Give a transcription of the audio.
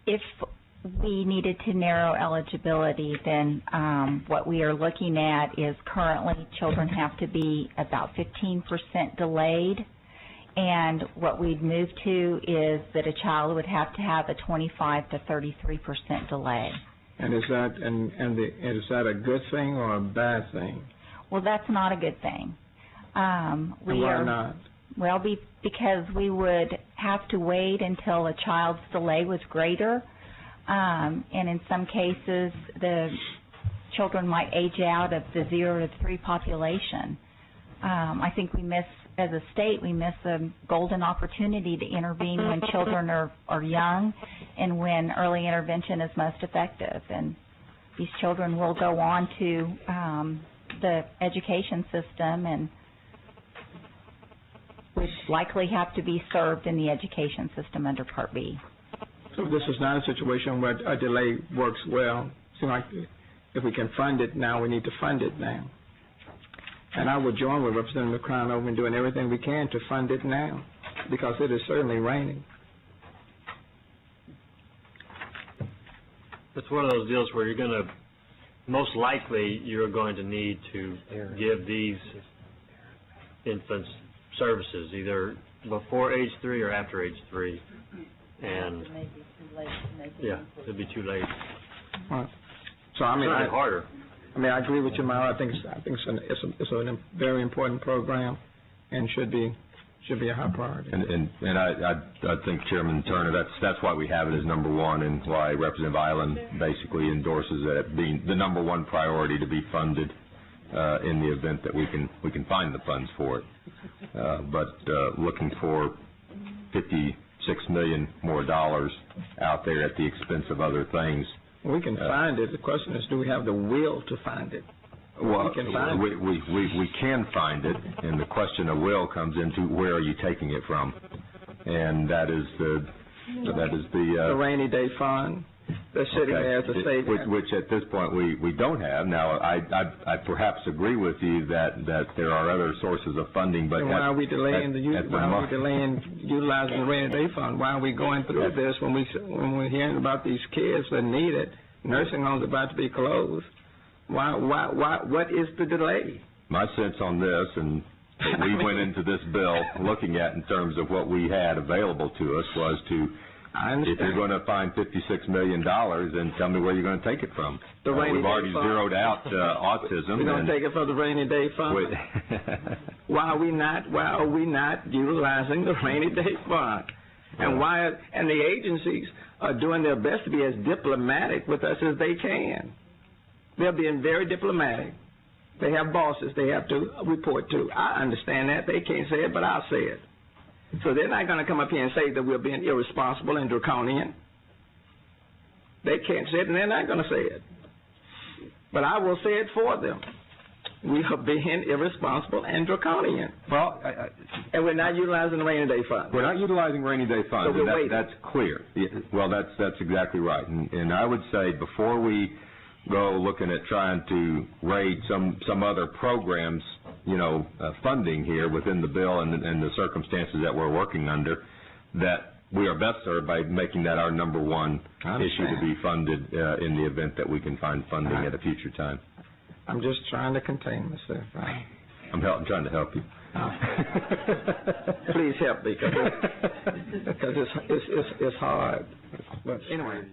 if we needed to narrow eligibility, then what we are looking at is currently children have to be about 15% delayed, and what we'd move to is that a child would have to have a 25 to 33% delay. And is that a good thing or a bad thing? Well, that's not a good thing. And why not? Well, because we would have to wait until a child's delay was greater, and in some cases the children might age out of the 0 to 3 population. I think as a state, we miss a golden opportunity to intervene when children are young and when early intervention is most effective. And these children will go on to the education system and would likely have to be served in the education system under Part B. So this is not a situation where a delay works well. It seems like if we can fund it now, we need to fund it now. And I would join with Representative McCronover in doing everything we can to fund it now, because it is certainly raining. It's one of those deals where most likely you're going to need to give these infants services either before age 3 or after age 3, and it'll be too late. Right. So I mean, it's harder. I agree with you, Myra. I think it's a very important program, and should be a high priority. And I think Chairman Turner, that's why we have it as number one, and why Representative Eiland basically endorses that being the number one priority to be funded in the event that we can find the funds for it. But looking for $56 million more out there at the expense of other things. We can find it. The question is, do we have the will to find it? Well, we can find it. We can find it, and the question of will comes into where are you taking it from, and that is the rainy day fund. The city has a savings, which at this point we don't have. Now, I perhaps agree with you that there are other sources of funding, but why are we delaying utilizing the rainy day fund? Why are we going through this when we're hearing about these kids that need it? Nursing homes about to be closed. Why? What is the delay? My sense on this, and we went into this bill looking at in terms of what we had available to us, was to. If you're going to find $56 million, then tell me where you're going to take it from. We've already zeroed out autism. We're going to take it from the rainy day fund. Why are we not utilizing the rainy day fund? And the agencies are doing their best to be as diplomatic with us as they can. They're being very diplomatic. They have bosses they have to report to. I understand that. They can't say it, but I'll say it. So they're not going to come up here and say that we're being irresponsible and draconian. They can't say it, and they're not going to say it. But I will say it for them. We are being irresponsible and draconian. Well, and we're not utilizing the rainy day fund. We're not utilizing rainy day funds, so and that's clear. Well, that's exactly right. And I would say before we go looking at trying to raid some other programs, funding here within the bill and the circumstances that we're working under, that we are best served by making that our number one issue to be funded in the event that we can find funding at a future time. I'm just trying to contain myself. I'm trying to help you. Please help me, because it's hard. But anyway.